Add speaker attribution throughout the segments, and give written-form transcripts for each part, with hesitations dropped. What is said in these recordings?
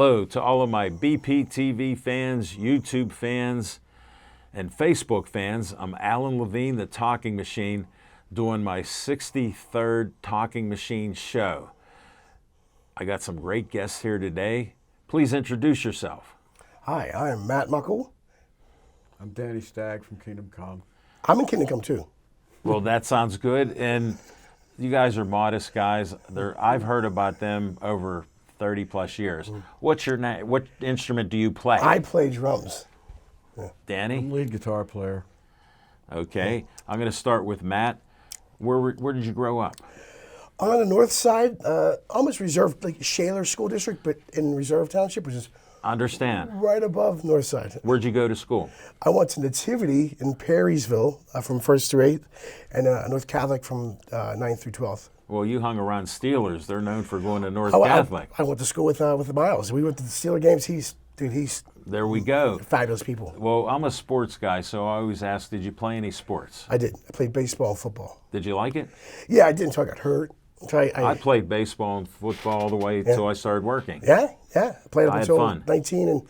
Speaker 1: Hello to all of my BPTV fans, YouTube fans, and Facebook fans. I'm Alan Levine, the Talking Machine, doing my 63rd Talking Machine show. I got some great guests here today. Please introduce yourself.
Speaker 2: Hi, I'm Matt Muckle.
Speaker 3: I'm Danny Stagg from Kingdom Come.
Speaker 2: I'm in Kingdom Come too.
Speaker 1: Well, that sounds good. And you guys are modest guys. I've heard about them over 30 plus years. What's your name? What instrument do you play?
Speaker 2: I play drums.
Speaker 1: Danny?
Speaker 3: I'm lead guitar player.
Speaker 1: Okay. I'm going to start with Matt. Where did you grow up?
Speaker 2: On the north side, almost reserved, like Shaler School District, but in Reserve Township, which is
Speaker 1: Understand.
Speaker 2: right above north side.
Speaker 1: Where'd you go to school?
Speaker 2: I went to Nativity in Perrysville from 1st through 8th, and North Catholic from 9th through 12th.
Speaker 1: Well, you hung around Steelers. They're known for going to North
Speaker 2: Oh,
Speaker 1: Catholic.
Speaker 2: I went to school with Miles. We went to the Steeler games. He's
Speaker 1: There we go.
Speaker 2: fabulous people.
Speaker 1: Well, I'm a sports guy, so I always ask, did you play any sports?
Speaker 2: I did. I played baseball and football.
Speaker 1: Did you like it?
Speaker 2: Yeah, I did until I got hurt.
Speaker 1: I played baseball and football all the way until I started working.
Speaker 2: Yeah. I played up
Speaker 1: I had
Speaker 2: until
Speaker 1: fun.
Speaker 2: 19 and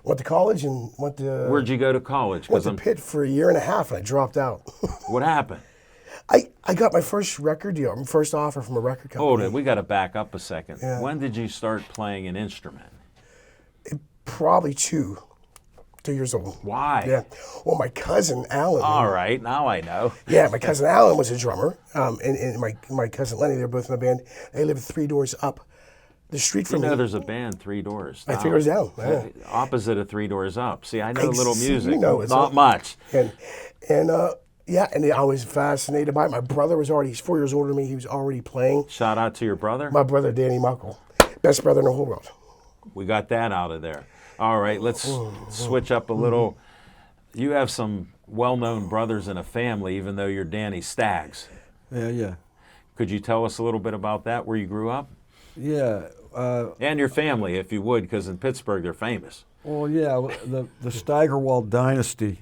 Speaker 2: went to college and went to
Speaker 1: Where'd you go to college?
Speaker 2: went to Pitt for a year and a half and I dropped out.
Speaker 1: What happened?
Speaker 2: I got my first record deal, my first offer from a record company.
Speaker 1: Hold it. We got to back up a second.
Speaker 2: Yeah.
Speaker 1: When did you start playing an instrument?
Speaker 2: Probably 2 years old.
Speaker 1: Why?
Speaker 2: Yeah. Well, my cousin Alan.
Speaker 1: All right. Now I know.
Speaker 2: Yeah, my cousin Alan was a drummer, and my cousin Lenny. They're both in a band. They lived 3 doors up the street
Speaker 1: You
Speaker 2: from
Speaker 1: know
Speaker 2: me.
Speaker 1: there's a band 3 doors down.
Speaker 2: 3 doors down. Yeah.
Speaker 1: Opposite of 3 doors up. See, I know a little
Speaker 2: See,
Speaker 1: music.
Speaker 2: you know, it's
Speaker 1: Not much.
Speaker 2: And I was fascinated by it. My brother he's 4 years older than me. He was already playing.
Speaker 1: Shout out to your brother.
Speaker 2: My brother Danny Muckle, best brother in the whole world.
Speaker 1: We got that out of there. All right, let's switch up a little. You have some well-known brothers in a family, even though you're Danny Staggs.
Speaker 3: Yeah.
Speaker 1: Could you tell us a little bit about that, where you grew up?
Speaker 3: Yeah.
Speaker 1: And your family, if you would, because in Pittsburgh they're famous.
Speaker 3: Well, yeah, the Steigerwald dynasty.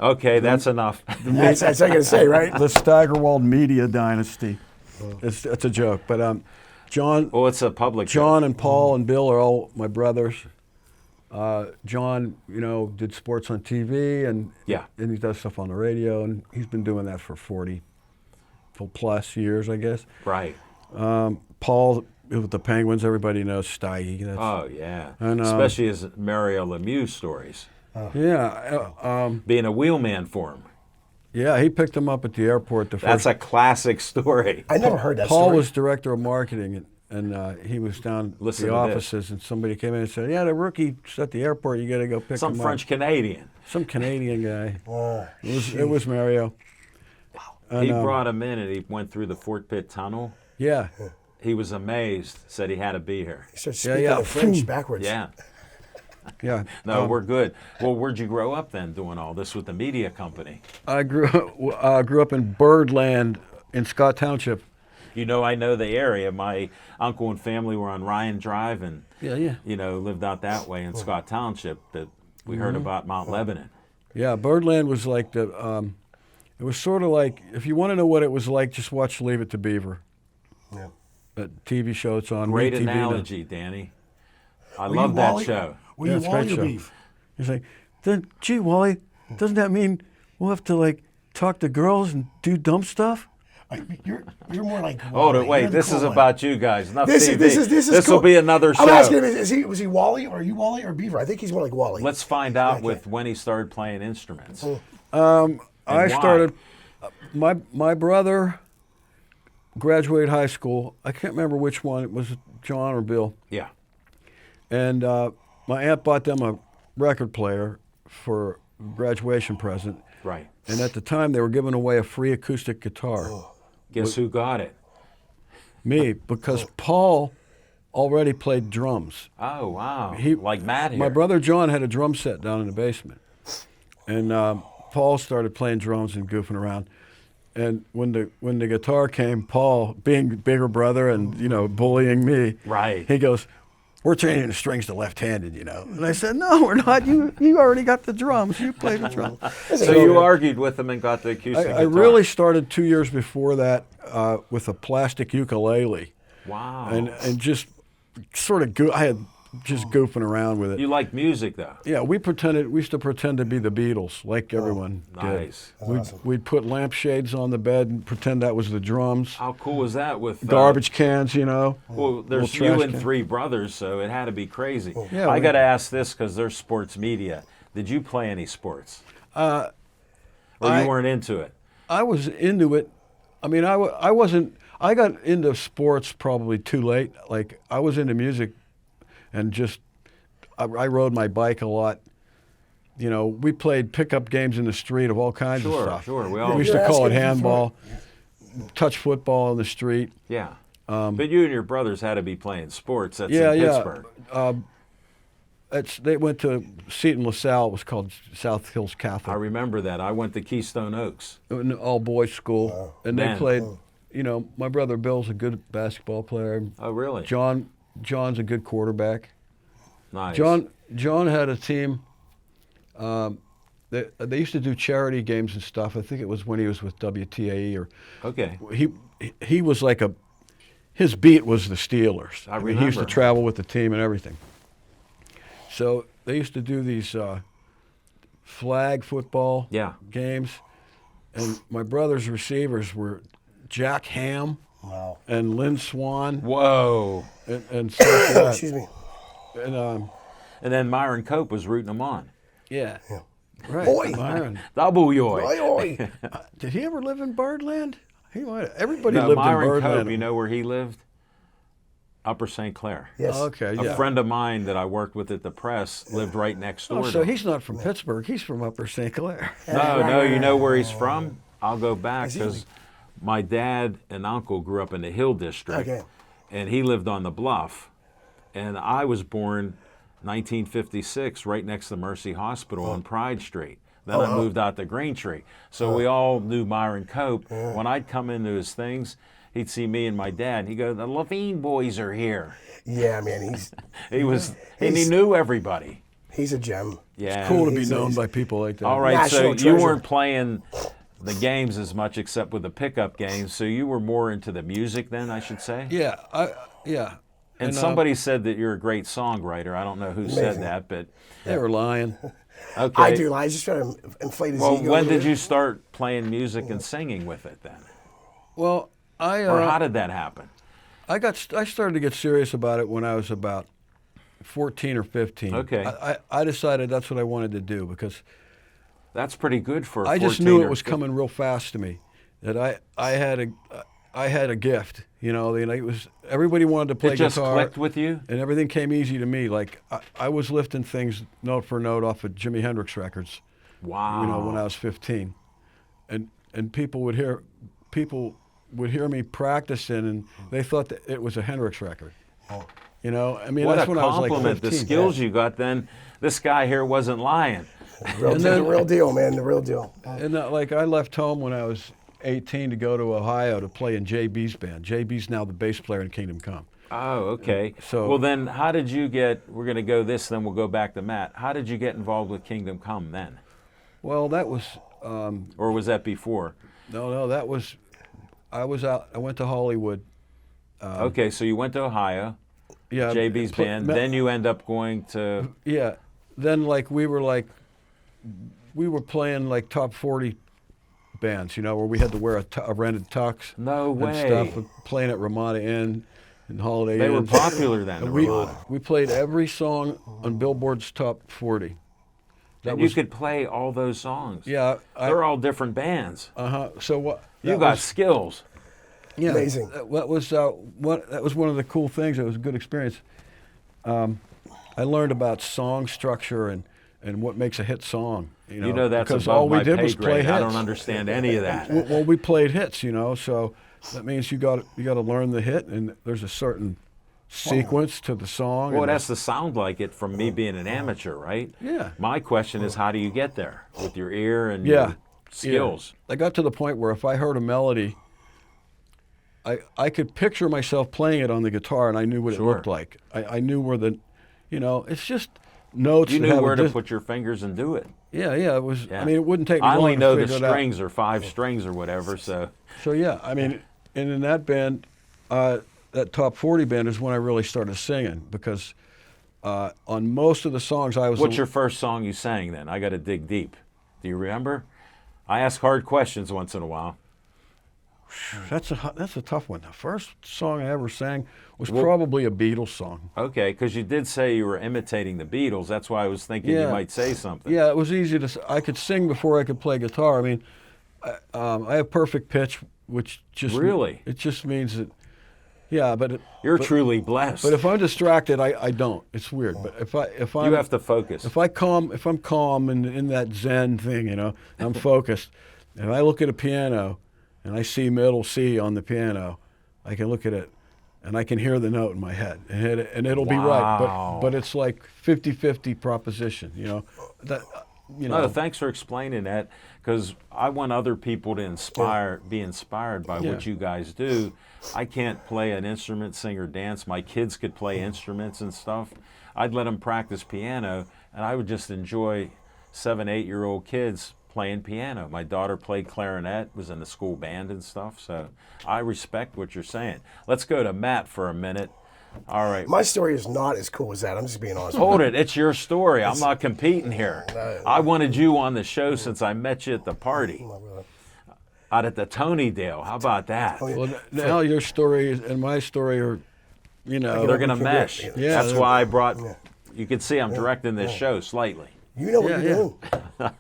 Speaker 1: Okay, that's enough.
Speaker 2: That's what I gotta say, right?
Speaker 3: The Steigerwald media dynasty. It's a joke, but John,
Speaker 1: Well, it's a public
Speaker 3: John
Speaker 1: joke.
Speaker 3: and Paul and Bill are all my brothers. John, did sports on TV and he does stuff on the radio, and he's been doing that for 40 plus years, I guess.
Speaker 1: Right.
Speaker 3: Paul with the Penguins, everybody knows Steige.
Speaker 1: Oh, yeah.
Speaker 3: And,
Speaker 1: Especially his Mario Lemieux stories.
Speaker 3: Yeah,
Speaker 1: Being a wheelman for him.
Speaker 3: yeah, he picked him up at the airport.
Speaker 1: That's a classic story.
Speaker 2: I never heard that
Speaker 3: Paul
Speaker 2: story.
Speaker 3: was director of marketing, and he was down
Speaker 1: Listen
Speaker 3: at
Speaker 1: to
Speaker 3: the
Speaker 1: this.
Speaker 3: offices, and somebody came in and said, "Yeah, the rookie's at the airport. You got to go pick
Speaker 1: Some
Speaker 3: him
Speaker 1: French
Speaker 3: up."
Speaker 1: Canadian.
Speaker 3: Some Canadian guy.
Speaker 2: Oh,
Speaker 3: It was Mario.
Speaker 1: He
Speaker 3: And,
Speaker 1: brought him in and he went through the Fort Pitt Tunnel.
Speaker 3: Yeah,
Speaker 1: He was amazed, said he had to be here.
Speaker 2: he started speaking
Speaker 3: yeah.
Speaker 2: the French backwards.
Speaker 1: Yeah.
Speaker 3: yeah.
Speaker 1: No, we're good. Well, where'd you grow up then doing all this with the media company?
Speaker 3: I grew up in Birdland in Scott Township.
Speaker 1: You know, I know the area. My uncle and family were on Ryan Drive and,
Speaker 3: Yeah.
Speaker 1: lived out that way in Scott Township. That we heard about Mount Lebanon.
Speaker 3: Yeah, Birdland was like it was sort of like, if you want to know what it was like, just watch Leave It to Beaver.
Speaker 2: Yeah.
Speaker 3: That TV show it's on.
Speaker 1: Great
Speaker 3: MeTV now.
Speaker 1: analogy, Danny. I
Speaker 2: Were you
Speaker 1: love that
Speaker 2: Wally?
Speaker 1: show.
Speaker 2: Were
Speaker 3: Yeah,
Speaker 2: you
Speaker 3: it's a
Speaker 2: Wally
Speaker 3: great
Speaker 2: or
Speaker 3: show.
Speaker 2: Beef?
Speaker 3: He's like, then, gee, Wally, doesn't that mean we'll have to talk to girls and do dumb stuff?
Speaker 2: You're more like.
Speaker 1: Hold it,
Speaker 2: Wally.
Speaker 1: wait.
Speaker 2: You're the
Speaker 1: This
Speaker 2: cool
Speaker 1: is
Speaker 2: one.
Speaker 1: about you guys. Enough
Speaker 2: This
Speaker 1: TV.
Speaker 2: is
Speaker 1: This will
Speaker 2: cool.
Speaker 1: be another show.
Speaker 2: I'm asking him, was he Wally, or are you Wally or Beaver? I think he's more like Wally.
Speaker 1: Let's find out with when he started playing instruments.
Speaker 3: I
Speaker 1: why?
Speaker 3: started. My brother graduated high school. I can't remember which one. It was John or Bill.
Speaker 1: Yeah.
Speaker 3: And my aunt bought them a record player for graduation present.
Speaker 1: Right.
Speaker 3: And at the time, they were giving away a free acoustic guitar.
Speaker 1: Guess who got it?
Speaker 3: Me, because Paul already played drums.
Speaker 1: Oh, wow.
Speaker 3: He-
Speaker 1: like Matt here.
Speaker 3: My brother John had a drum set down in the basement. And Paul started playing drums and goofing around. And when the guitar came, Paul, being bigger brother and bullying me,
Speaker 1: Right.
Speaker 3: he goes, "We're changing the strings to left-handed, And I said, "No, we're not. You already got the drums. You play the drums."
Speaker 1: So you argued with him and got the acoustic
Speaker 3: I
Speaker 1: guitar.
Speaker 3: really started 2 years before that with a plastic ukulele,
Speaker 1: Wow.
Speaker 3: and just sort of I had just goofing around with it.
Speaker 1: You like music, though.
Speaker 3: Yeah, we used to pretend to be the Beatles, like everyone
Speaker 1: Nice.
Speaker 3: did. We'd put lampshades on the bed and pretend that was the drums.
Speaker 1: How cool was that with
Speaker 3: Garbage cans, you know.
Speaker 1: Well, there's
Speaker 3: Little
Speaker 1: you
Speaker 3: trash
Speaker 1: and
Speaker 3: can.
Speaker 1: 3 brothers, so it had to be crazy.
Speaker 3: Yeah,
Speaker 1: I
Speaker 3: we-
Speaker 1: got to ask this because they're sports media. Did you play any sports? Or
Speaker 3: I-
Speaker 1: you weren't into it?
Speaker 3: I was into it. I mean, I wasn't. I got into sports probably too late. Like I was into music, and just I rode my bike a lot. You know, we played pickup games in the street of all kinds of
Speaker 1: Sure,
Speaker 3: stuff.
Speaker 1: sure. We
Speaker 3: We
Speaker 1: all
Speaker 3: used to
Speaker 2: You're
Speaker 3: call it
Speaker 2: asking for-
Speaker 3: handball, touch football in the street.
Speaker 1: Yeah. But you and your brothers had to be playing sports. That's
Speaker 3: Yeah,
Speaker 1: in
Speaker 3: yeah.
Speaker 1: Pittsburgh.
Speaker 3: They went to Seton LaSalle. It was called South Hills
Speaker 1: I
Speaker 3: Catholic,
Speaker 1: remember that. I went to Keystone Oaks.
Speaker 3: an all boys school, and they
Speaker 1: Man.
Speaker 3: played. You know, my brother Bill's a good basketball player.
Speaker 1: Oh, really?
Speaker 3: John's a good quarterback.
Speaker 1: Nice.
Speaker 3: John had a team. They used to do charity games and stuff. I think it was when he was with WTAE or
Speaker 1: Okay.
Speaker 3: he was like his beat was the Steelers.
Speaker 1: I
Speaker 3: mean, he used to
Speaker 1: remember.
Speaker 3: travel with the team and everything. So they used to do these flag football
Speaker 1: Yeah.
Speaker 3: games, and my brother's receivers were Jack Ham
Speaker 2: Wow.
Speaker 3: and Lynn Swan
Speaker 1: Whoa.
Speaker 3: and stuff like that.
Speaker 2: Excuse me.
Speaker 3: And
Speaker 1: And then Myron Cope was rooting them on.
Speaker 3: yeah. Right.
Speaker 2: Oi.
Speaker 3: Myron.
Speaker 1: Double yoy.
Speaker 2: Oi, oi.
Speaker 3: Did he ever live in Birdland? He might. Everybody
Speaker 1: No,
Speaker 3: lived
Speaker 1: Myron
Speaker 3: in
Speaker 1: Cope,
Speaker 3: Birdland.
Speaker 1: you know where he lived? Upper St. Clair.
Speaker 2: Yes.
Speaker 3: Okay,
Speaker 1: A
Speaker 3: yeah.
Speaker 1: friend of mine that I worked with at the press lived right next door
Speaker 3: Oh,
Speaker 1: to
Speaker 3: so
Speaker 1: him.
Speaker 3: he's not from Pittsburgh. He's from Upper St. Clair.
Speaker 1: No, you know where he's from? I'll go back because my dad and uncle grew up in the Hill District,
Speaker 2: Okay.
Speaker 1: and he lived on the Bluff. And I was born 1956 right next to Mercy Hospital on Pride Street. Then I moved out to Greentree. So we all knew Myron Cope. When I'd come into his things, he'd see me and my dad, and he'd go, "The Levine boys are here."
Speaker 2: Yeah, man.
Speaker 1: And he knew everybody.
Speaker 2: He's a gem.
Speaker 1: Yeah.
Speaker 3: Cool to be
Speaker 2: He's-
Speaker 3: known
Speaker 2: he's-
Speaker 3: by people like that.
Speaker 1: All right, so
Speaker 2: National
Speaker 1: you
Speaker 2: treasure.
Speaker 1: weren't playing the games as much except with the pickup games, so you were more into the music then, I should say?
Speaker 3: Yeah. Yeah.
Speaker 1: And somebody said that you're a great songwriter. I don't know who said
Speaker 2: Amazing.
Speaker 1: that, but
Speaker 3: They were lying.
Speaker 1: okay.
Speaker 2: I do. I just try to inflate his
Speaker 1: Well,
Speaker 2: ego.
Speaker 1: when
Speaker 2: a
Speaker 1: did
Speaker 2: little
Speaker 1: you start playing music and singing with it then?
Speaker 3: Well,
Speaker 1: Or how did that happen?
Speaker 3: I started to get serious about it when I was about 14 or 15.
Speaker 1: Okay.
Speaker 3: I decided that's what I wanted to do because
Speaker 1: That's pretty good for a
Speaker 3: I just
Speaker 1: 14
Speaker 3: knew
Speaker 1: or
Speaker 3: it was
Speaker 1: 15.
Speaker 3: coming real fast to me. That I had a gift, you know. It was everybody wanted to play
Speaker 1: It just
Speaker 3: guitar,
Speaker 1: clicked with you?
Speaker 3: and everything came easy to me. Like I was lifting things note for note off of Jimi Hendrix records,
Speaker 1: Wow.
Speaker 3: you know, when I was 15, and people would hear me practicing, and they thought that it was a Hendrix record. You know, I mean,
Speaker 1: What
Speaker 3: that's
Speaker 1: a
Speaker 3: when I was like
Speaker 1: compliment.
Speaker 3: 15.
Speaker 1: The skills you got then, this guy here wasn't lying.
Speaker 2: The real deal, man. The real deal.
Speaker 3: And like I left home when I was 18 to go to Ohio to play in JB's band. JB's now the bass player in Kingdom Come.
Speaker 1: Oh, okay.
Speaker 3: So-
Speaker 1: well, then how did you get, we're going to go this, then we'll go back to Matt. How did you get involved with Kingdom Come then?
Speaker 3: Well, that was
Speaker 1: Or was that before?
Speaker 3: no, that was I went to Hollywood.
Speaker 1: Okay, so you went to Ohio,
Speaker 3: Yeah,
Speaker 1: JB's band, then you end up going to,
Speaker 3: yeah. Then we were playing like top 40 bands, you know, where we had to wear a rented tux.
Speaker 1: No
Speaker 3: and
Speaker 1: way.
Speaker 3: stuff. Playing at Ramada Inn and Holiday
Speaker 1: they
Speaker 3: Inn.
Speaker 1: were popular then, the
Speaker 3: And
Speaker 1: Ramada.
Speaker 3: we played every song on Billboard's top 40.
Speaker 1: And you could play all those songs.
Speaker 3: Yeah,
Speaker 1: They're all different bands.
Speaker 3: So what?
Speaker 1: You
Speaker 3: that
Speaker 1: got
Speaker 3: was-
Speaker 1: skills.
Speaker 3: Yeah,
Speaker 2: Amazing.
Speaker 3: That was one of the cool things. It was a good experience. I learned about song structure and what makes a hit song.
Speaker 1: You know that's
Speaker 3: because
Speaker 1: above
Speaker 3: all we
Speaker 1: my
Speaker 3: did
Speaker 1: pay
Speaker 3: was play
Speaker 1: grade. I
Speaker 3: hits.
Speaker 1: don't understand any of that.
Speaker 3: Well, we played hits, you know. So that means you got to learn the hit, and there's a certain sequence to the song.
Speaker 1: Well, it
Speaker 3: and
Speaker 1: has to sound like it from me being an amateur, right?
Speaker 3: Yeah.
Speaker 1: My question is, how do you get there with your ear and
Speaker 3: Yeah.
Speaker 1: your skills?
Speaker 3: I got to the point where if I heard a melody, I could picture myself playing it on the guitar, and I knew what
Speaker 1: Sure.
Speaker 3: it looked like. I knew where it's just notes.
Speaker 1: You
Speaker 3: that
Speaker 1: knew
Speaker 3: have a
Speaker 1: where to
Speaker 3: dis-
Speaker 1: put your fingers and do it.
Speaker 3: Yeah, it was.
Speaker 1: Yeah.
Speaker 3: I mean, it wouldn't take me
Speaker 1: I
Speaker 3: long
Speaker 1: only
Speaker 3: to
Speaker 1: know the
Speaker 3: figure it out.
Speaker 1: strings are 5 strings or whatever, so
Speaker 3: So yeah, I mean, and in that band, that top 40 band is when I really started singing because on most of the songs I was.
Speaker 1: What's your first song you sang then? I got to dig deep. Do you remember? I ask hard questions once in a while.
Speaker 3: That's a tough one. The first song I ever sang was probably a Beatles song.
Speaker 1: Okay, because you did say you were imitating the Beatles. That's why I was thinking you might say something.
Speaker 3: Yeah, it was easy to. I could sing before I could play guitar. I mean, I have perfect pitch, which just
Speaker 1: Really?
Speaker 3: it just means that. Yeah, but
Speaker 1: You're truly blessed.
Speaker 3: But if I'm distracted, I don't. It's weird. But if I'm
Speaker 1: you have to focus.
Speaker 3: if I'm calm and in that Zen thing, I'm focused. And I look at a piano and I see middle C on the piano, I can look at it and I can hear the note in my head and it'll be right.
Speaker 1: Wow.
Speaker 3: But it's like 50-50 proposition,
Speaker 1: No, thanks for explaining that, because I want other people to be inspired by what you guys do. I can't play an instrument, sing, or dance. My kids could play instruments and stuff. I'd let them practice piano, and I would just enjoy 7, 8-year-old kids playing piano. My daughter played clarinet, was in the school band and stuff, so I respect what you're saying. Let's go to Matt for a minute. All right.
Speaker 2: My story is not as cool as that. I'm just being honest.
Speaker 1: Hold it. It's your story. I'm not competing here. I wanted you on the show since I met you at the party. Out at the Tony Dale. How about that?
Speaker 3: Well, now your story and my story are,
Speaker 1: They're going to mesh.
Speaker 3: Yeah,
Speaker 1: That's why I brought, you can see I'm directing this show slightly.
Speaker 2: You know what you're doing.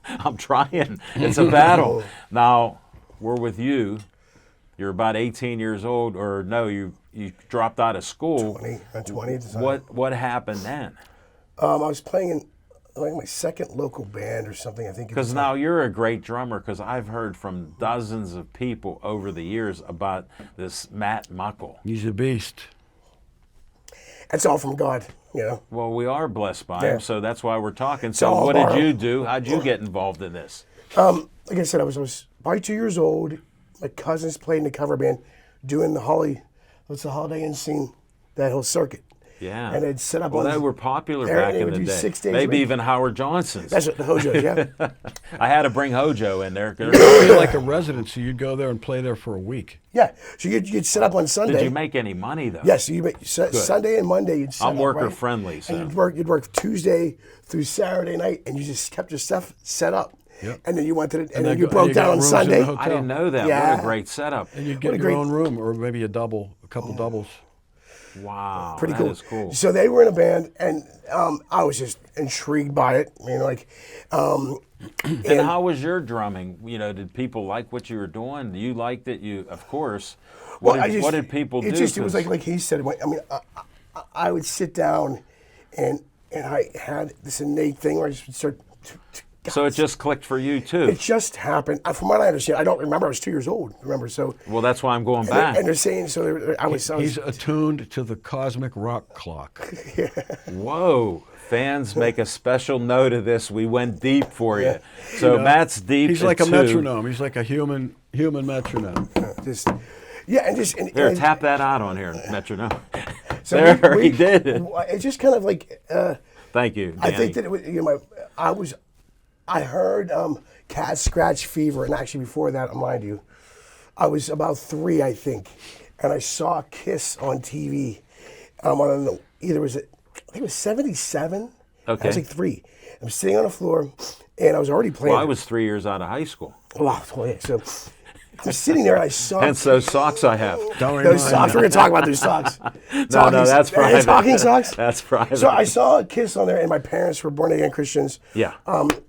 Speaker 1: I'm trying. It's a battle. Now, we're with you. You're about 18 years old, or no, you dropped out of school.
Speaker 2: 20 at the time.
Speaker 1: What happened then?
Speaker 2: I was playing in my second local band or something, I think.
Speaker 1: Because now you're a great drummer, because I've heard from dozens of people over the years about this Matt Muckle.
Speaker 3: He's a beast.
Speaker 2: It's all from God,
Speaker 1: Well, we are blessed by him, so that's why we're talking. So
Speaker 2: all
Speaker 1: what did
Speaker 2: borrowed.
Speaker 1: you do? How'd you get involved in this?
Speaker 2: Like I said, I was probably 2 years old. My cousins played in the cover band, doing the Holiday Inn scene, that whole circuit.
Speaker 1: Yeah.
Speaker 2: And they'd set up
Speaker 1: Well,
Speaker 2: on
Speaker 1: they were popular
Speaker 2: there,
Speaker 1: back
Speaker 2: and they
Speaker 1: in
Speaker 2: would
Speaker 1: the
Speaker 2: do
Speaker 1: day.
Speaker 2: 6 days a
Speaker 1: Maybe
Speaker 2: week.
Speaker 1: even Howard Johnson's.
Speaker 2: That's what the Hojos, yeah.
Speaker 1: I had to bring Hojo in there.
Speaker 3: It'd be like a residency. You'd go there and play there for a week.
Speaker 2: Yeah. So you'd set up on Sunday.
Speaker 1: Did you make any money, though?
Speaker 2: Yes. You make Sunday and Monday. You'd set
Speaker 1: I'm
Speaker 2: up,
Speaker 1: worker
Speaker 2: right?
Speaker 1: friendly, so.
Speaker 2: And you'd work Tuesday through Saturday night, and you just kept your stuff set up.
Speaker 3: Yep.
Speaker 2: And then you went to and
Speaker 3: then
Speaker 2: then you
Speaker 3: you
Speaker 2: broke
Speaker 3: got
Speaker 2: down on
Speaker 3: rooms in the
Speaker 2: Sunday.
Speaker 3: hotel.
Speaker 1: I didn't know that.
Speaker 2: Yeah.
Speaker 1: What a great setup.
Speaker 3: And you'd
Speaker 2: What
Speaker 3: get
Speaker 2: a
Speaker 3: your
Speaker 2: great-
Speaker 3: own room or maybe a couple doubles.
Speaker 1: Wow.
Speaker 2: Pretty
Speaker 1: that
Speaker 2: cool.
Speaker 1: is cool.
Speaker 2: So they were in a band, and I was just intrigued by it.
Speaker 1: And how was your drumming? Did people like what you were doing? You liked it. Of course. What did people do?
Speaker 2: It was like he said. I would sit down, and I had this innate thing where I just would start.
Speaker 1: So it just clicked for you too.
Speaker 2: It just happened. From what I understand, I don't remember. I was 2 years old. Remember? So.
Speaker 1: Well, that's why I'm going
Speaker 2: And
Speaker 1: back.
Speaker 2: they're saying so. I was.
Speaker 3: He's attuned to the cosmic rock clock.
Speaker 1: Whoa. Fans, make a special note of this. We went deep for you. So Matt's deep.
Speaker 3: He's like
Speaker 1: at
Speaker 3: a
Speaker 1: 2.
Speaker 3: metronome. He's like a human metronome.
Speaker 1: Here, tap that out on here, metronome.
Speaker 2: So
Speaker 1: There, he did it.
Speaker 2: It's just kind of like.
Speaker 1: Thank you, Danny.
Speaker 2: I think that it was. I heard Cat Scratch Fever, and actually before that, mind you, I was about 3, I think, and I saw Kiss on TV. I think it was 77.
Speaker 1: Okay.
Speaker 2: I was like 3. I'm sitting on the floor, and I was already playing.
Speaker 1: Well, I was 3 years out of high school.
Speaker 2: So I'm sitting there, and I saw.
Speaker 1: Hence those socks I have.
Speaker 2: Those socks. We're gonna talk about those socks.
Speaker 1: No, that's private.
Speaker 2: Talking socks.
Speaker 1: That's private.
Speaker 2: So I saw a Kiss on there, and my parents were born again Christians.
Speaker 1: Yeah.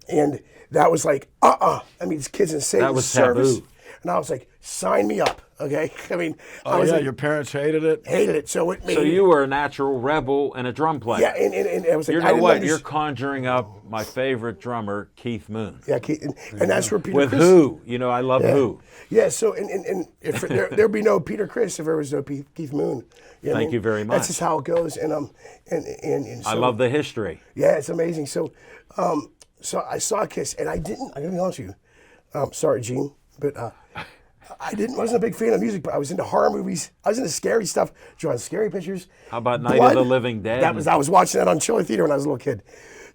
Speaker 2: And that was like, I mean, these kids in Satan's
Speaker 1: That was
Speaker 2: service.
Speaker 1: taboo.
Speaker 2: And I was like, sign me up, okay? I mean, I
Speaker 3: Oh
Speaker 2: was
Speaker 3: yeah,
Speaker 2: like,
Speaker 3: your parents hated it.
Speaker 2: hated it. So it made
Speaker 1: So you were a natural rebel and a drum player.
Speaker 2: yeah, and I was like,
Speaker 1: You
Speaker 2: I
Speaker 1: know
Speaker 2: didn't
Speaker 1: what?
Speaker 2: understand-
Speaker 1: You're conjuring up my favorite drummer, Keith Moon.
Speaker 2: Yeah, and that's where Peter
Speaker 1: With
Speaker 2: Criss.
Speaker 1: Who? I love
Speaker 2: Yeah.
Speaker 1: Who.
Speaker 2: Yeah, so and if there'd be no Peter Criss if there was no Keith Moon. You know what I
Speaker 1: Thank
Speaker 2: mean?
Speaker 1: you very
Speaker 2: That's
Speaker 1: much.
Speaker 2: just how it goes, and so,
Speaker 1: I love the history.
Speaker 2: Yeah, it's amazing. So, so I saw Kiss, and I gotta be honest with you. Sorry, Gene, but wasn't a big fan of music, but I was into horror movies. I was into scary stuff, drawing scary pictures.
Speaker 1: How about Night of the Living Dead?
Speaker 2: I was watching that on Chili Theater when I was a little kid.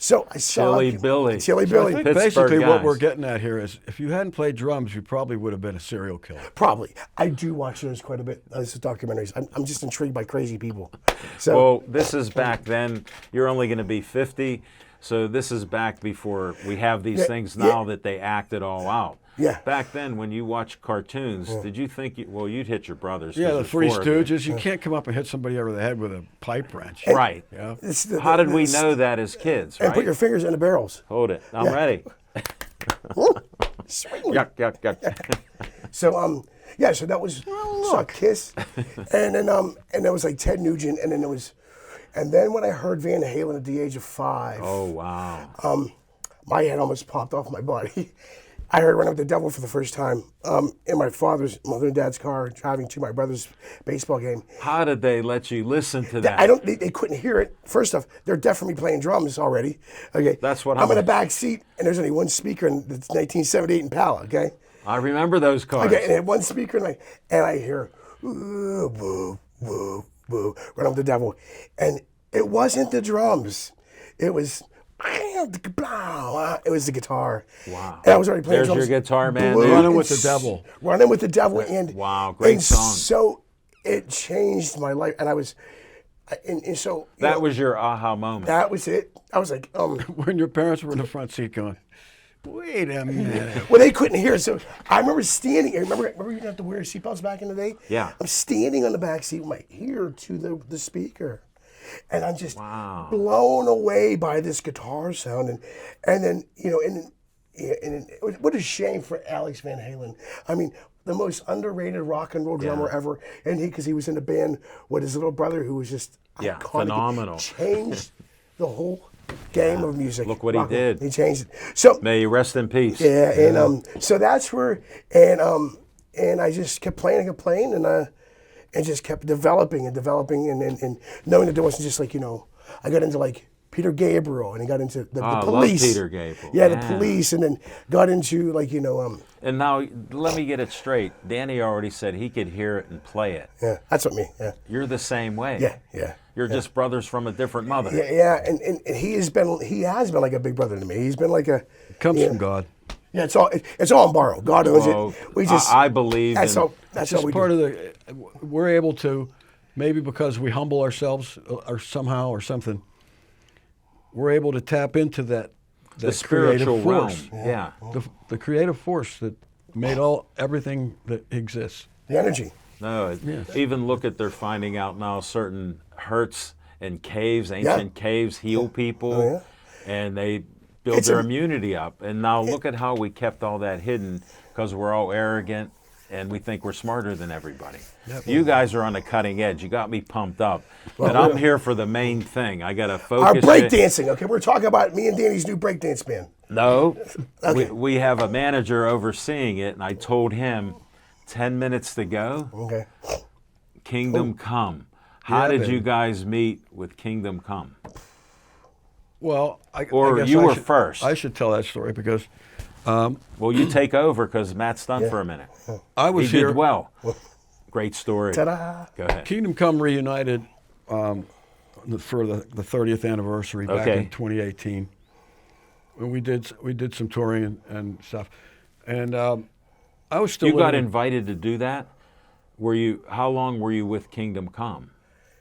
Speaker 2: So I saw
Speaker 1: Chili Billy.
Speaker 2: Chili
Speaker 3: I
Speaker 2: Billy.
Speaker 3: think
Speaker 1: Pittsburgh
Speaker 3: basically what
Speaker 1: guys.
Speaker 3: we're getting at here is if you hadn't played drums, you probably would have been a serial killer.
Speaker 2: Probably. I do watch those quite a bit. Those documentaries. I'm just intrigued by crazy people. So
Speaker 1: Well, this is back then. You're only going to be 50, so this is back before we have these things now that they act it all out.
Speaker 2: Yeah.
Speaker 1: Back then, when you watched cartoons, did you think, you'd hit your brothers? 'cause
Speaker 3: Yeah, the
Speaker 1: there's
Speaker 3: Three
Speaker 1: 4 of you.
Speaker 3: Stooges. You can't come up and hit somebody over the head with a pipe wrench.
Speaker 1: Right.
Speaker 3: Yeah.
Speaker 1: How did we know that as kids,
Speaker 2: And
Speaker 1: right?
Speaker 2: put your fingers in the barrels.
Speaker 1: Hold it. I'm ready.
Speaker 2: Swing.
Speaker 1: Yuck, yuck, yuck.
Speaker 2: So yeah, so that was saw Kiss, and then there was like Ted Nugent, and then when I heard Van Halen at the age of 5,
Speaker 1: Oh, wow.
Speaker 2: my head almost popped off my body. I heard Run Up the Devil for the first time in my mother and dad's car driving to my brother's baseball game.
Speaker 1: How did they let you listen to that?
Speaker 2: They couldn't hear it. First off, they're deaf from me playing drums already. Okay.
Speaker 1: That's what
Speaker 2: I'm
Speaker 1: I'm-
Speaker 2: in the back seat, and there's only one speaker, and it's 1978 Impala, okay?
Speaker 1: I remember those cars.
Speaker 2: Okay, and had one speaker, and I hear, "Ooh, boo, boo, boo," Run Up the Devil. And it wasn't the drums. It was, it was the guitar.
Speaker 1: Wow.
Speaker 2: And I was already playing
Speaker 1: There's
Speaker 2: drums.
Speaker 1: your guitar man
Speaker 2: Blue
Speaker 1: there.
Speaker 3: Running
Speaker 2: and
Speaker 3: with the Devil.
Speaker 2: Running with the Devil. And
Speaker 1: Wow, great
Speaker 2: and
Speaker 1: song.
Speaker 2: So it changed my life. And I was, and so. you
Speaker 1: That
Speaker 2: know,
Speaker 1: was your aha moment.
Speaker 2: That was it. I was like,
Speaker 3: When your parents were in the front seat going, wait a minute.
Speaker 2: well, they couldn't hear it. So I remember standing. Remember you didn't have to wear seatbelts back in the day?
Speaker 1: Yeah.
Speaker 2: I'm standing on the back seat with my ear to the speaker. And I'm just
Speaker 1: Wow.
Speaker 2: blown away by this guitar sound. And then, what a shame for Alex Van Halen. I mean, the most underrated rock and roll drummer ever. And because he was in a band with his little brother who was just
Speaker 1: Yeah,
Speaker 2: iconic.
Speaker 1: phenomenal.
Speaker 2: Changed the whole game of music.
Speaker 1: Look what he
Speaker 2: rock and roll.
Speaker 1: did.
Speaker 2: He changed it. So
Speaker 1: May you rest in peace.
Speaker 2: yeah, and so that's where, and I just kept playing and just kept developing and knowing that there wasn't just like, I got into like Peter Gabriel, and I got into the
Speaker 1: I love
Speaker 2: Police.
Speaker 1: Peter Gabriel.
Speaker 2: Yeah, the
Speaker 1: Yeah.
Speaker 2: Police, and then got into like,
Speaker 1: And now, let me get it straight. Danny already said he could hear it and play it.
Speaker 2: yeah, that's what me, yeah.
Speaker 1: You're the same way.
Speaker 2: Yeah.
Speaker 1: You're just brothers from a different mother.
Speaker 2: Yeah, and he has been like a big brother to me. He's been like a.
Speaker 3: It comes from God.
Speaker 2: Yeah, it's all on borrow. God owns
Speaker 1: Well,
Speaker 2: it. We just.
Speaker 1: I believe
Speaker 2: That's
Speaker 1: in-
Speaker 2: all. That's all
Speaker 3: Just
Speaker 2: we
Speaker 3: part
Speaker 2: do.
Speaker 3: of the, we're able to, maybe because we humble ourselves or somehow or something, we're able to tap into that
Speaker 1: the
Speaker 3: creative
Speaker 1: spiritual realm.
Speaker 3: force.
Speaker 1: Yeah.
Speaker 3: The creative force that made everything that exists.
Speaker 2: The energy.
Speaker 1: No, even look at they're finding out now certain hurts and caves, ancient caves heal people,
Speaker 2: Oh, yeah.
Speaker 1: and they build
Speaker 2: It's
Speaker 1: their
Speaker 2: a-
Speaker 1: immunity up. And now look at how we kept all that hidden because we're all arrogant and we think we're smarter than everybody. You guys are on the cutting edge. You got me pumped up. But I'm here for the main thing. I got to
Speaker 2: Our
Speaker 1: focus.
Speaker 2: breakdancing. Okay, we're talking about me and Danny's new breakdance band.
Speaker 1: No,
Speaker 2: Okay.
Speaker 1: we have a manager overseeing it, and I told him 10 minutes to go.
Speaker 2: Okay.
Speaker 1: Kingdom Come. How
Speaker 3: Yeah,
Speaker 1: did
Speaker 3: baby.
Speaker 1: you guys meet with Kingdom Come?
Speaker 3: Well,
Speaker 1: Or
Speaker 3: guess
Speaker 1: you
Speaker 3: I
Speaker 1: were
Speaker 3: should-
Speaker 1: first.
Speaker 3: I should tell that story because
Speaker 1: Well, you take over because Matt's done for a minute.
Speaker 3: I
Speaker 1: He
Speaker 3: was here.
Speaker 1: did well. Great story.
Speaker 2: Ta-da.
Speaker 1: Go ahead.
Speaker 3: Kingdom Come reunited for the 30th anniversary back
Speaker 1: Okay.
Speaker 3: in 2018. And we did some touring and stuff, and I was still
Speaker 1: You got
Speaker 3: living-
Speaker 1: invited to do that? How long were you with Kingdom Come?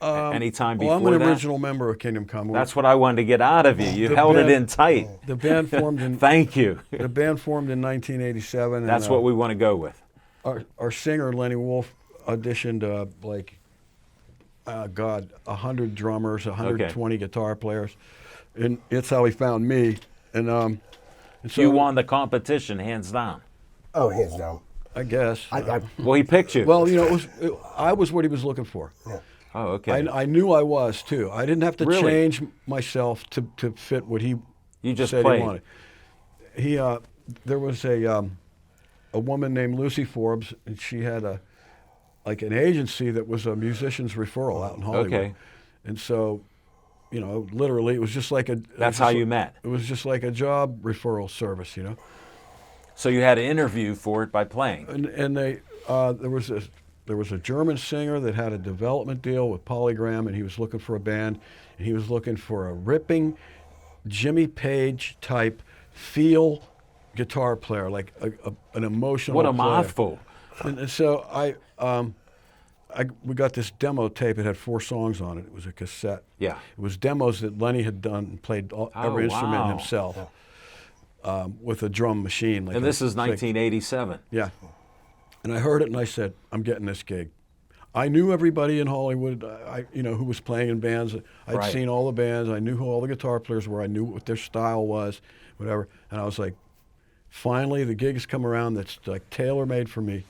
Speaker 1: Anytime
Speaker 3: Well,
Speaker 1: before
Speaker 3: I'm an
Speaker 1: that?
Speaker 3: original member of Kingdom Come.
Speaker 1: That's what I wanted to get out of you. You
Speaker 3: The
Speaker 1: held it
Speaker 3: band-
Speaker 1: in tight.
Speaker 3: The band formed in
Speaker 1: Thank you.
Speaker 3: the band formed in 1987.
Speaker 1: That's
Speaker 3: and,
Speaker 1: what we want to go with.
Speaker 3: our singer Lenny Wolf auditioned 100 drummers, 120 guitar players, and it's how he found me. And so
Speaker 1: You won the competition, hands down.
Speaker 2: Oh, hands down.
Speaker 3: I guess.
Speaker 1: Well, he picked you.
Speaker 3: Well, I was what he was looking for.
Speaker 1: Oh, okay.
Speaker 3: I knew I was too. I didn't have to
Speaker 1: Really?
Speaker 3: change myself to fit what he
Speaker 1: You just
Speaker 3: said
Speaker 1: played.
Speaker 3: he wanted. There was a woman named Lucy Forbes, and she had an agency that was a musician's referral out in Hollywood.
Speaker 1: Okay.
Speaker 3: And so, literally, it was just like a.
Speaker 1: That's how you met.
Speaker 3: It was just like a job referral service,
Speaker 1: So you had an interview for it by playing.
Speaker 3: And they, there was a German singer that had a development deal with Polygram, and he was looking for a band, and he was looking for a ripping Jimmy Page type feel guitar player, like an emotional.
Speaker 1: What a
Speaker 3: player.
Speaker 1: mouthful.
Speaker 3: And so we got this demo tape. It had 4 songs on it. It was a cassette.
Speaker 1: Yeah.
Speaker 3: It was demos that Lenny had done and played every instrument
Speaker 1: wow.
Speaker 3: himself with a drum machine. Like
Speaker 1: And this is
Speaker 3: like-
Speaker 1: 1987.
Speaker 3: Yeah. And I heard it and I said, I'm getting this gig. I knew everybody in Hollywood, who was playing in bands. I'd
Speaker 1: Right.
Speaker 3: seen all the bands. I knew who all the guitar players were. I knew what their style was, whatever. And I was like, finally, the gig has come around that's like tailor-made for me.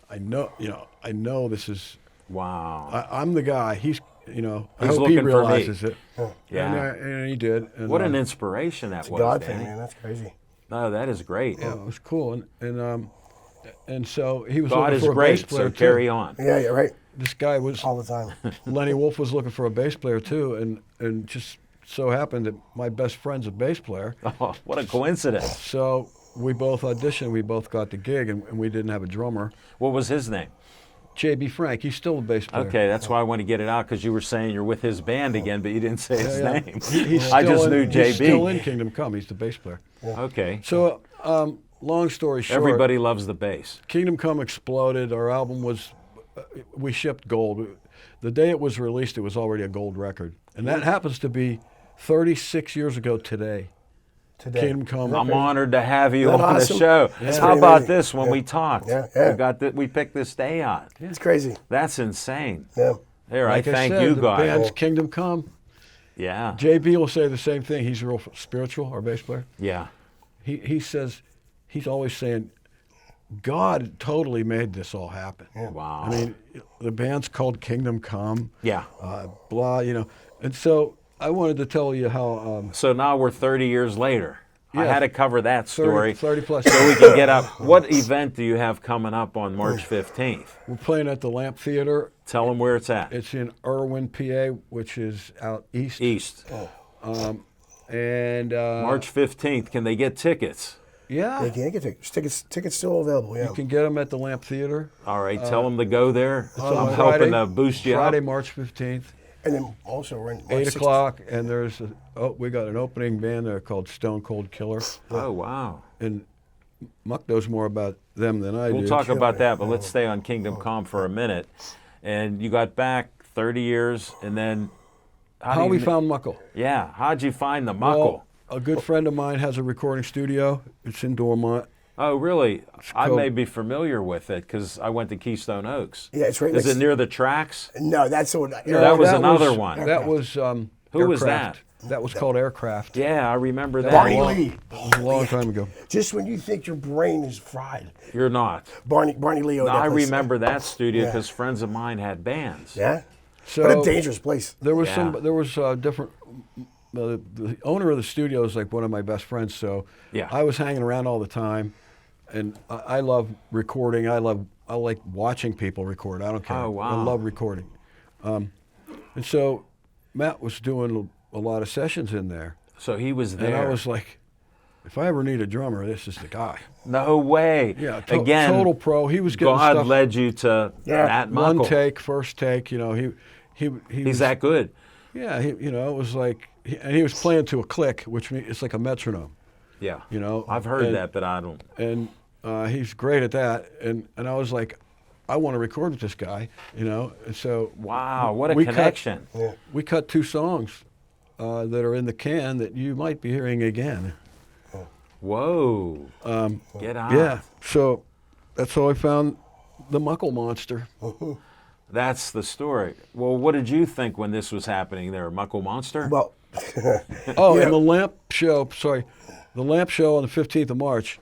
Speaker 3: I know this is.
Speaker 1: Wow.
Speaker 3: I'm the guy. He's I
Speaker 1: He's
Speaker 3: hope he
Speaker 1: looking for me.
Speaker 3: realizes it.
Speaker 1: Yeah.
Speaker 3: And he did. And,
Speaker 1: What an inspiration that
Speaker 2: It's a
Speaker 1: was,
Speaker 2: God
Speaker 1: Danny.
Speaker 2: thing, man. That's crazy.
Speaker 1: No, that is great.
Speaker 3: Yeah, it was cool. And so he was
Speaker 1: God
Speaker 3: looking
Speaker 1: is
Speaker 3: for a bass
Speaker 1: great,
Speaker 3: player
Speaker 1: so carry
Speaker 3: too.
Speaker 1: on.
Speaker 2: Yeah, yeah, right.
Speaker 3: This guy was
Speaker 2: All the time.
Speaker 3: Lenny Wolf was looking for a bass player too, and just so happened that my best friend's a bass player.
Speaker 1: Oh, what a coincidence.
Speaker 3: So we both auditioned, we both got the gig, and we didn't have a drummer.
Speaker 1: What was his name?
Speaker 3: J.B. Frank, he's still a bass player.
Speaker 1: Okay, that's why I want to get it out, because you were saying you're with his band again, but you didn't say his
Speaker 3: Yeah, yeah.
Speaker 1: name.
Speaker 3: He's
Speaker 1: I
Speaker 3: still
Speaker 1: just
Speaker 3: in-
Speaker 1: knew
Speaker 3: He's still in
Speaker 1: JB.
Speaker 3: Kingdom Come. He's the bass player.
Speaker 1: Okay.
Speaker 3: So, long story short,
Speaker 1: Everybody loves the bass.
Speaker 3: Kingdom Come exploded. Our album was, we shipped gold. The day it was released, it was already a gold record. And that happens to be 36 years ago today.
Speaker 2: Today.
Speaker 3: Kingdom Come.
Speaker 1: I'm honored to have you
Speaker 2: Isn't that
Speaker 1: on the
Speaker 2: awesome?
Speaker 1: show.
Speaker 2: That's
Speaker 1: How
Speaker 2: pretty
Speaker 1: about
Speaker 2: amazing.
Speaker 1: this when
Speaker 2: Yeah.
Speaker 1: we talked?
Speaker 2: Yeah.
Speaker 1: We picked this day on.
Speaker 2: It's crazy.
Speaker 1: That's insane.
Speaker 2: Yeah.
Speaker 1: There,
Speaker 3: Like
Speaker 1: I thank
Speaker 3: said,
Speaker 1: you
Speaker 3: the
Speaker 1: guys.
Speaker 3: band's Kingdom Come.
Speaker 1: Yeah.
Speaker 3: JB will say the same thing. He's real spiritual, our bass player.
Speaker 1: Yeah.
Speaker 3: He says, he's always saying, God totally made this all happen.
Speaker 1: Wow.
Speaker 3: I mean, the band's called Kingdom Come.
Speaker 1: Yeah.
Speaker 3: Blah, And so I wanted to tell you how
Speaker 1: So now we're 30 years later. I
Speaker 3: Yeah.
Speaker 1: had to cover that
Speaker 3: 30
Speaker 1: story
Speaker 3: 30 plus.
Speaker 1: so we can get up. What event do you have coming up on March 15th?
Speaker 3: We're playing at the Lamp Theater.
Speaker 1: Tell them where it's at.
Speaker 3: It's in Irwin, PA, which is out east.
Speaker 1: East.
Speaker 3: And
Speaker 1: March 15th. Can they get tickets?
Speaker 3: yeah,
Speaker 2: They can't get tickets. Tickets still available. Yeah.
Speaker 3: you can get them at the Lamp Theater.
Speaker 1: All right. Tell them to go there. I'm
Speaker 3: on
Speaker 1: hoping
Speaker 3: Friday-
Speaker 1: to boost you
Speaker 3: Friday,
Speaker 1: up.
Speaker 3: March 15th.
Speaker 2: And then also we're in March
Speaker 3: 8
Speaker 2: 16th.
Speaker 3: o'clock, and we got an opening band there called Stone Cold Killer,
Speaker 1: Oh, wow.
Speaker 3: and Muck knows more about them than I do.
Speaker 1: We'll talk about that, but let's stay on Kingdom Come for a minute. And you got back 30 years, and then
Speaker 3: How we found Muckle.
Speaker 1: Yeah, how'd you find the muckle?
Speaker 3: Well, a good friend of mine has a recording studio. It's in Dormont.
Speaker 1: Oh, really? I
Speaker 3: called-
Speaker 1: may be familiar with it because I went to Keystone Oaks.
Speaker 2: Yeah, it's right
Speaker 1: Is
Speaker 2: next-
Speaker 1: it near the tracks?
Speaker 2: No, that's the one.
Speaker 1: That was another one.
Speaker 3: That was
Speaker 1: Who was
Speaker 3: Aircraft. That was called Aircraft.
Speaker 1: Yeah, I remember that.
Speaker 2: Barney
Speaker 1: Well,
Speaker 2: Lee.
Speaker 3: It was a long time ago.
Speaker 2: Just when you think your brain is fried,
Speaker 1: You're not.
Speaker 2: Barney Lee.
Speaker 1: No, I remember that studio because friends of mine had bands.
Speaker 2: Yeah.
Speaker 3: So
Speaker 2: What a dangerous place.
Speaker 3: There was
Speaker 1: Yeah.
Speaker 3: there was different. The owner of the studio is like one of my best friends, so
Speaker 1: Yeah.
Speaker 3: I was hanging around all the time, and I love recording. I like watching people record. I don't care.
Speaker 1: Oh, wow.
Speaker 3: I love recording, and so Matt was doing a lot of sessions in there,
Speaker 1: So he was there.
Speaker 3: and I was like, if I ever need a drummer, this is the guy.
Speaker 1: No way.
Speaker 3: Yeah,
Speaker 1: Again,
Speaker 3: total pro. He was getting
Speaker 1: God
Speaker 3: stuff
Speaker 1: led you to
Speaker 2: Yeah,
Speaker 1: Matt
Speaker 3: one
Speaker 1: Muckle.
Speaker 3: take, first take. He
Speaker 1: He's
Speaker 3: was,
Speaker 1: that good.
Speaker 3: Yeah, it was like, and he was playing to a click, which means it's like a metronome,
Speaker 1: Yeah.
Speaker 3: I've
Speaker 1: heard that, but I don't.
Speaker 3: And he's great at that. And I was like, I want to record with this guy, And so
Speaker 1: Wow, what a
Speaker 3: we
Speaker 1: connection.
Speaker 3: we cut 2 songs that are in the can that you might be hearing again.
Speaker 1: Whoa. Get out.
Speaker 3: Yeah, so that's how I found the Muckle Monster.
Speaker 1: That's the story. Well, what did you think when this was happening there, Muckle Monster?
Speaker 2: Well,
Speaker 3: Oh,
Speaker 2: Yeah.
Speaker 3: and the Lamp Show on the 15th of March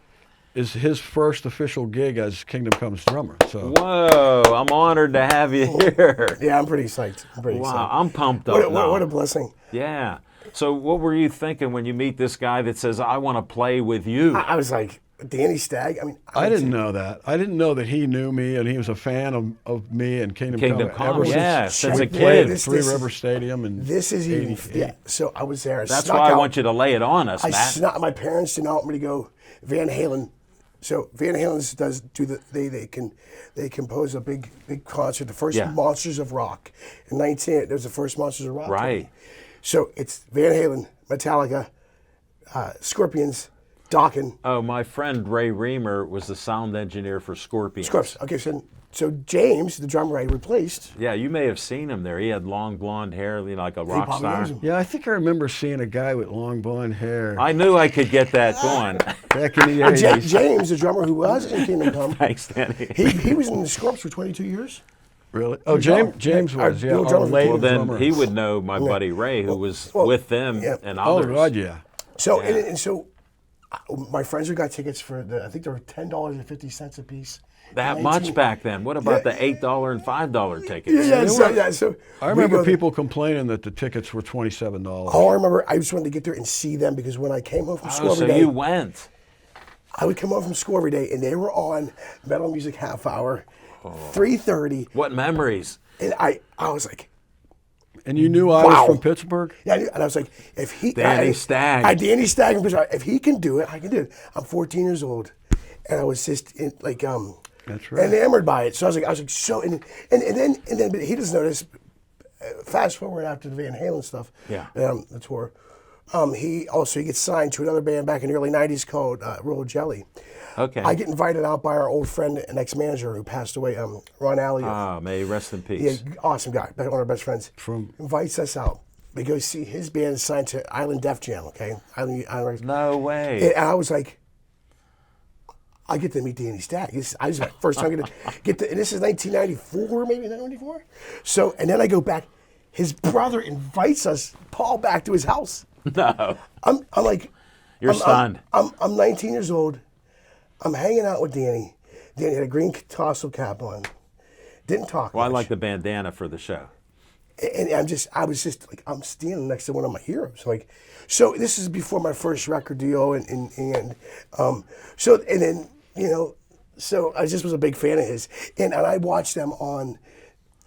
Speaker 3: is his first official gig as Kingdom Come's drummer. So
Speaker 1: Whoa, I'm honored to have you here.
Speaker 2: yeah, I'm pretty psyched.
Speaker 1: Wow, I'm pumped up
Speaker 2: What a,
Speaker 1: now.
Speaker 2: what a blessing.
Speaker 1: Yeah. So what were you thinking when you meet this guy that says, I want to play with you?
Speaker 2: I was like, Danny Stagg. I mean,
Speaker 3: I didn't know that. I didn't know that he knew me and he was a fan of me and Kingdom
Speaker 1: Come,
Speaker 3: ever
Speaker 1: yeah,
Speaker 3: since
Speaker 1: since a
Speaker 2: Check
Speaker 1: kid.
Speaker 2: this-
Speaker 3: Three River Stadium and
Speaker 2: This is even.
Speaker 3: 88.
Speaker 2: Yeah. So I was there.
Speaker 1: That's why I want you to lay it on us,
Speaker 2: I
Speaker 1: Matt.
Speaker 2: snuck. My parents didn't want me to go. Van Halen So Van Halen they compose a big concert, the first
Speaker 1: Yeah.
Speaker 2: Monsters of Rock in 19. There's the first Monsters of Rock.
Speaker 1: Right.
Speaker 2: So it's Van Halen, Metallica, Scorpions, Dokken,
Speaker 1: Oh, my friend Ray Reamer was the sound engineer for Scorpions.
Speaker 2: Scorpions. Okay, so James, the drummer I replaced,
Speaker 1: Yeah, you may have seen him there. He had long blonde hair, like a rock
Speaker 2: probably
Speaker 1: star.
Speaker 2: knows him.
Speaker 3: Yeah, I think I remember seeing a guy with long blonde hair
Speaker 1: I knew I could get that going.
Speaker 3: back in the 80s.
Speaker 2: James, the drummer who was in Kingdom Come,
Speaker 1: Thanks, Danny.
Speaker 2: he was in the Scorps for 22 years.
Speaker 3: Really? Oh, James was, yeah.
Speaker 2: Bill
Speaker 3: Our
Speaker 2: Drummond.
Speaker 3: late
Speaker 1: Well, then
Speaker 3: drummer.
Speaker 1: he would know my buddy Ray, who was
Speaker 2: well,
Speaker 1: with them
Speaker 2: yeah.
Speaker 1: and
Speaker 3: Oh,
Speaker 1: others.
Speaker 3: God, yeah.
Speaker 2: So
Speaker 1: Yeah.
Speaker 2: and so, my friends who got tickets for I think they were $10.50 a piece.
Speaker 1: That
Speaker 2: 19
Speaker 1: much back then. What about
Speaker 2: Yeah.
Speaker 1: the $8 and $5 tickets?
Speaker 2: So
Speaker 3: I
Speaker 2: we
Speaker 3: remember
Speaker 2: go there.
Speaker 3: people complaining that the tickets were $27.
Speaker 2: Oh, I remember. I just wanted to get there and see them because when I came home from school
Speaker 1: Oh,
Speaker 2: every
Speaker 1: so
Speaker 2: day,
Speaker 1: you went.
Speaker 2: I would come home from school every day, and they were on Metal Music Half Hour, 3:30,
Speaker 1: What memories?
Speaker 2: and I was like,
Speaker 3: And you knew I
Speaker 2: Wow.
Speaker 3: was from Pittsburgh?
Speaker 2: yeah, and I was like, if he,
Speaker 1: Danny Stagg.
Speaker 2: Danny Stagg, from Pittsburgh, if he can do it, I can do it. I'm 14 years old, and I was just
Speaker 3: That's right.
Speaker 2: enamored by it. So I was like, so, and then, but he doesn't know this. Fast forward after the Van Halen stuff,
Speaker 1: Yeah.
Speaker 2: the tour. He gets signed to another band back in the early '90s called Royal Jelly.
Speaker 1: Okay.
Speaker 2: I get invited out by our old friend and ex-manager who passed away, Ron Alley.
Speaker 1: Ah, may he rest in
Speaker 2: Yeah,
Speaker 1: peace.
Speaker 2: awesome guy, one of our best friends. Invites us out. We go see his band signed to Island Def Jam. Okay, Island.
Speaker 1: No way.
Speaker 2: And I was like, I get to meet Danny Stagg. I was my first time get to, and this is 1994, maybe 1994. So, and then I go back. His brother invites us, Paul, back to his house.
Speaker 1: No.
Speaker 2: I'm like,
Speaker 1: You're stunned.
Speaker 2: I'm 19 years old. I'm hanging out with Danny. Danny had a green tassel cap on. Didn't talk
Speaker 1: Well, I
Speaker 2: much.
Speaker 1: like the bandana for the show.
Speaker 2: And I was just like, I'm standing next to one of my heroes. Like, so this is before my first record deal, so I just was a big fan of his, and I watched them on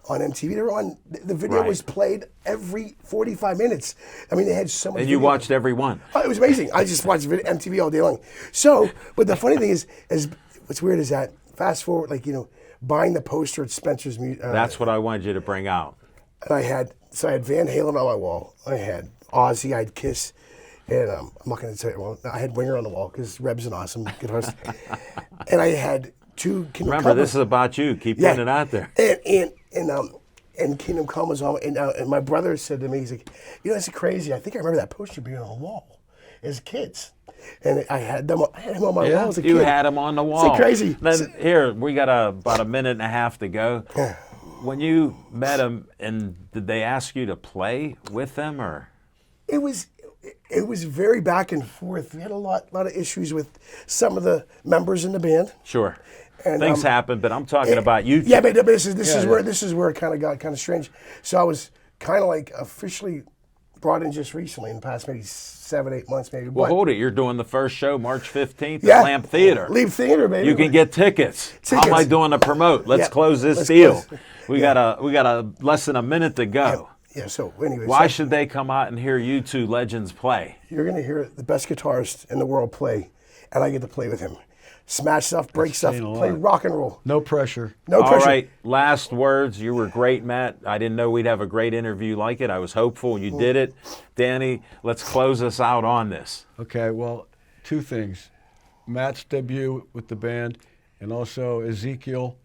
Speaker 2: MTV. They were on. The video
Speaker 1: Right.
Speaker 2: was played every 45 minutes. I mean, they had so much.
Speaker 1: And you
Speaker 2: video.
Speaker 1: watched every one.
Speaker 2: Oh, it was amazing. I just watched MTV all day long. So, but the funny thing is what's weird is that fast forward, buying the poster at Spencer's.
Speaker 1: That's what I wanted you to bring out.
Speaker 2: And I had Van Halen on my wall. I had Ozzy. I had Kiss, and I'm not going to say it. Well, I had Winger on the wall because Reb's an awesome guitarist. And I had two.
Speaker 1: Remember, this is about you. Keep getting it out there.
Speaker 2: And Kingdom Come was on, and my brother said to me, he's like, that's crazy. I think I remember that poster being on the wall as kids. And I had him on my wall as a kid.
Speaker 1: You had him on the wall.
Speaker 2: It's crazy.
Speaker 1: Then here, we got about a minute and a half to go. When you met him, and did they ask you to play with them, or?
Speaker 2: It was very back and forth. We had a lot of issues with some of the members in the band.
Speaker 1: Sure.
Speaker 2: And,
Speaker 1: Things happen, but I'm talking about you.
Speaker 2: Yeah, but this is where it kind of got kind of strange. So I was kind of like officially brought in just recently in the past maybe 7-8 months maybe.
Speaker 1: Well,
Speaker 2: but,
Speaker 1: hold it. You're doing the first show March 15th
Speaker 2: yeah,
Speaker 1: at Lamp Theater.
Speaker 2: Lamp Theater, baby.
Speaker 1: You can get tickets. How am I doing to promote? Let's
Speaker 2: Yeah,
Speaker 1: close this
Speaker 2: let's
Speaker 1: deal.
Speaker 2: close.
Speaker 1: We got a less than a minute to go.
Speaker 2: Yeah. So anyway,
Speaker 1: Why should they come out and hear you two legends play?
Speaker 2: you're going to hear the best guitarist in the world play, and I get to play with him. Smash stuff, break stuff,
Speaker 3: saying a
Speaker 2: play
Speaker 3: lot.
Speaker 2: rock and roll.
Speaker 3: No pressure.
Speaker 2: No
Speaker 1: All
Speaker 2: pressure.
Speaker 1: right, last words. You were great, Matt. I didn't know we'd have a great interview like it. I was hopeful, and you did it. Danny, let's close us out on this.
Speaker 3: Okay, well, two things. Matt's debut with the band, and also Ezekiel,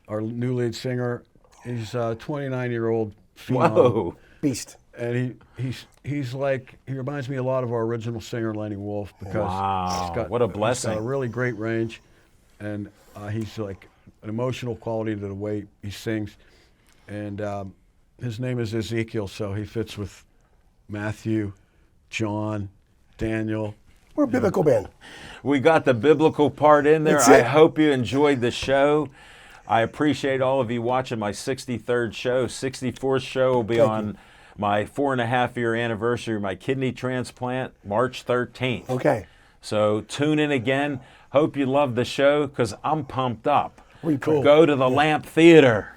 Speaker 3: our new lead singer. He's a 29-year-old phenom.
Speaker 1: Whoa.
Speaker 2: Beast.
Speaker 3: And he reminds me a lot of our original singer Lenny Wolf because
Speaker 1: Wow, what a
Speaker 3: He's got
Speaker 1: blessing.
Speaker 3: a really great range, and he's like an emotional quality to the way he sings, and his name is Ezekiel, so he fits with Matthew, John, Daniel.
Speaker 2: We're a biblical band.
Speaker 1: We got the biblical part in there.
Speaker 2: That's
Speaker 1: I
Speaker 2: it.
Speaker 1: hope you enjoyed the show. I appreciate all of you watching my 63rd show. 64th show will be on my 4.5-year anniversary of my kidney transplant, March 13th.
Speaker 2: Okay.
Speaker 1: So tune in again. Hope you love the show because I'm pumped up.
Speaker 2: We cool.
Speaker 1: Go to the Lamp Theater.